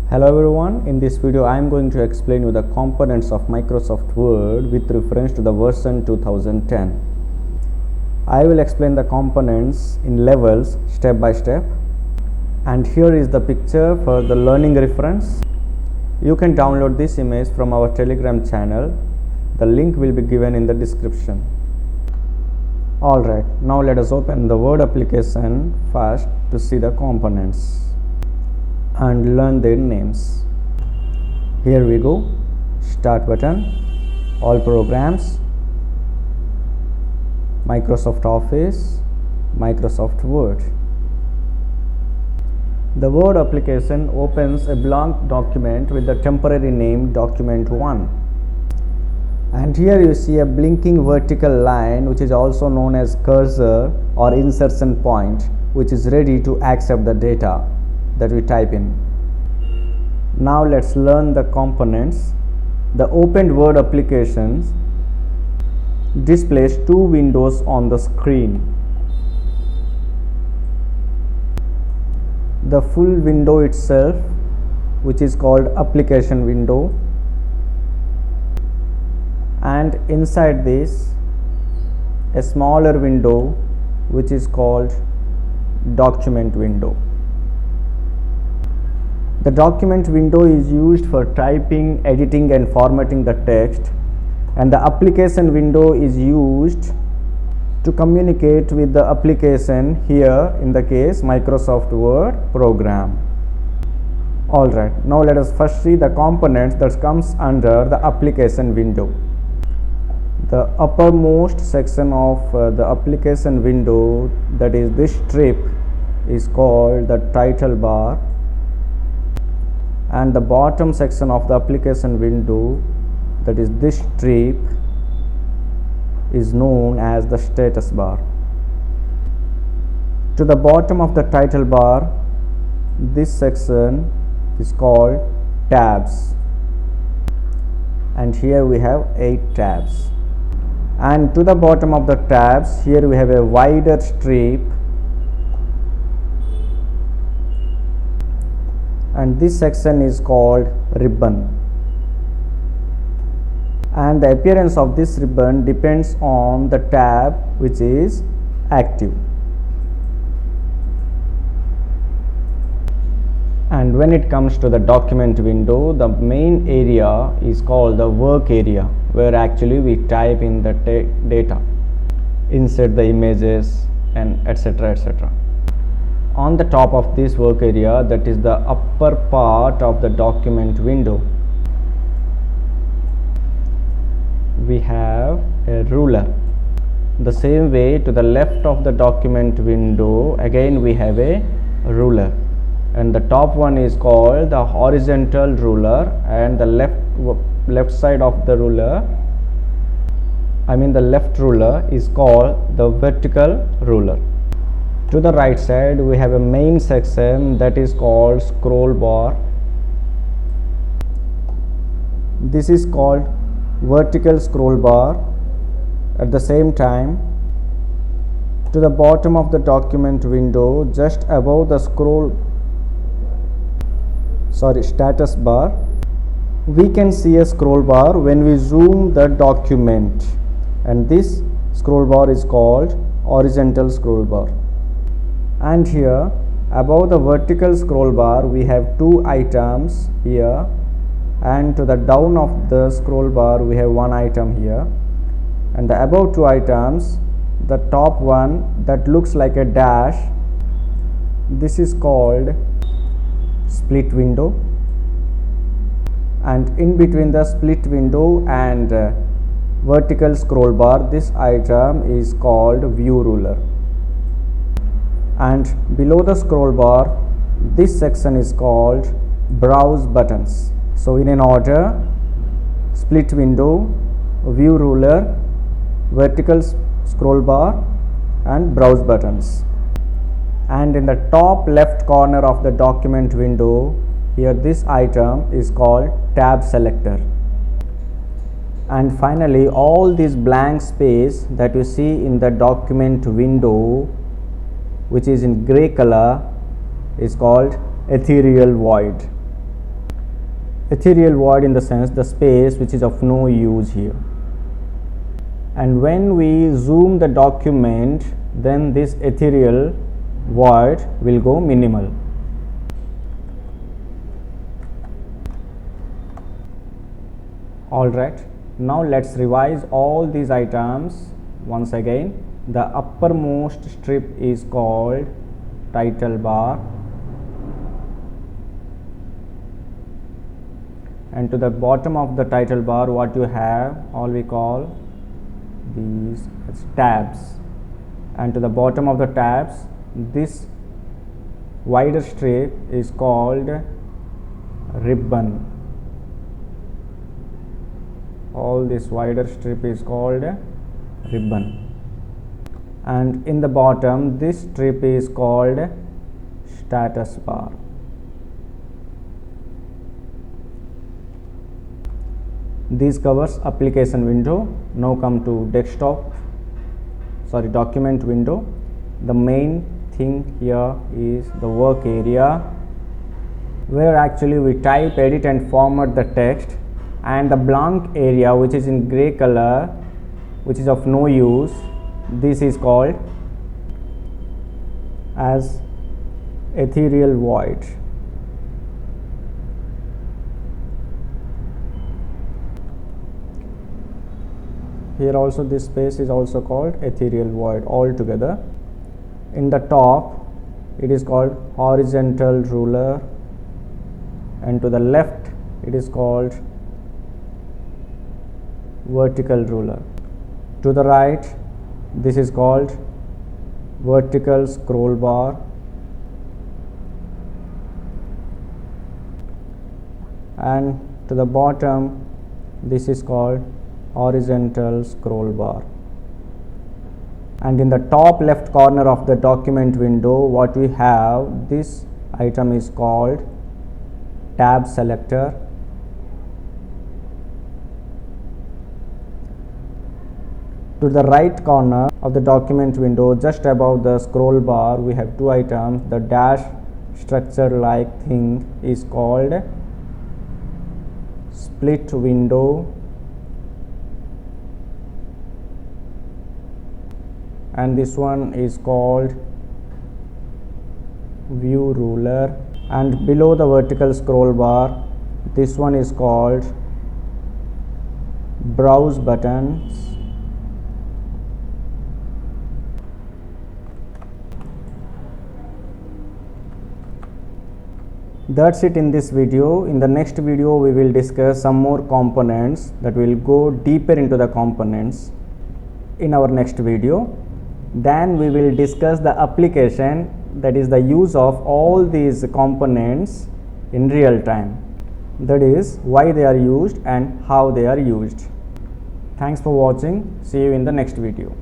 Hello everyone, in this video I am going to explain you the components of Microsoft Word with reference to the version 2010. I will explain the components in levels step by step, and here is the picture for the learning reference. You can download this image from our Telegram channel. The link will be given in the description. Alright, now let us open the Word application first to see the components and learn their names. Here we go. Start button, all programs, Microsoft Office, Microsoft Word. The Word application opens a blank document with the temporary name document 1. And here you see a blinking vertical line, which is also known as cursor or insertion point, which is ready to accept the data that we type in. Now let's learn the components. The opened Word application displays two windows on the screen. The full window itself, which is called application window, and inside this a smaller window which is called document window. The document window is used for typing, editing and formatting the text, and the application window is used to communicate with the application, here in the case Microsoft Word program. Alright, now let us first see the components that comes under the application window. The uppermost section of the application window, that is this strip, is called the title bar, and the bottom section of the application window, that is this strip, is known as the status bar. To the bottom of the title bar, this section is called tabs, and here we have 8 tabs. And to the bottom of the tabs, here we have a wider strip, and this section is called ribbon, and the appearance of this ribbon depends on the tab which is active. And when it comes to the document window, the main area is called the work area, where actually we type in the data, insert the images, and etc. etc. On the top of this work area, that is the upper part of the document window, we have a ruler. The same way, to the left of the document window, again we have a ruler, and the top one is called the horizontal ruler, and the left side of the ruler, the left ruler, is called the vertical ruler. To the right side, we have a main section that is called scroll bar. This is called vertical scroll bar. At the same time, to the bottom of the document window, just above the status bar, we can see a scroll bar when we zoom the document, and this scroll bar is called horizontal scroll bar. And here above the vertical scroll bar, we have 2 items here, and to the down of the scroll bar we have 1 item here, and the above 2 items, the top one that looks like a dash, this is called split window, and in between the split window and vertical scroll bar, this item is called view ruler. And below the scroll bar, this section is called browse buttons. So in an order: split window, view ruler, vertical scroll bar, and browse buttons. And in the top left corner of the document window, here this item is called tab selector. And finally, all this blank space that you see in the document window, which is in gray color, is called ethereal void. Ethereal void in the sense the space which is of no use here. And when we zoom the document, then this ethereal void will go minimal. Alright, now let's revise all these items once again. The uppermost strip is called title bar, and to the bottom of the title bar what you have, all we call these as tabs, and to the bottom of the tabs this wider strip is called ribbon. All this wider strip is called ribbon, and in the bottom this strip is called status bar. This covers application window. Now come to document window. The main thing here is the work area, where actually we type, edit and format the text, and the blank area which is in gray color, which is of no use, this is called as ethereal void. Here also this space is also called ethereal void altogether. In the top it is called horizontal ruler, and to the left it is called vertical ruler. To the right this is called vertical scroll bar, and to the bottom this is called horizontal scroll bar. And in the top left corner of the document window what we have, this item is called tab selector. To the right corner of the document window, just above the scroll bar, we have two items. The dash structure like thing is called split window, and this one is called view ruler. And below the vertical scroll bar, this one is called browse buttons. That's it in this video. In the next video we will discuss some more components, that will go deeper into the components in our next video. Then we will discuss the application, that is the use of all these components in real time, that is why they are used and how they are used. Thanks for watching. See you in the next video.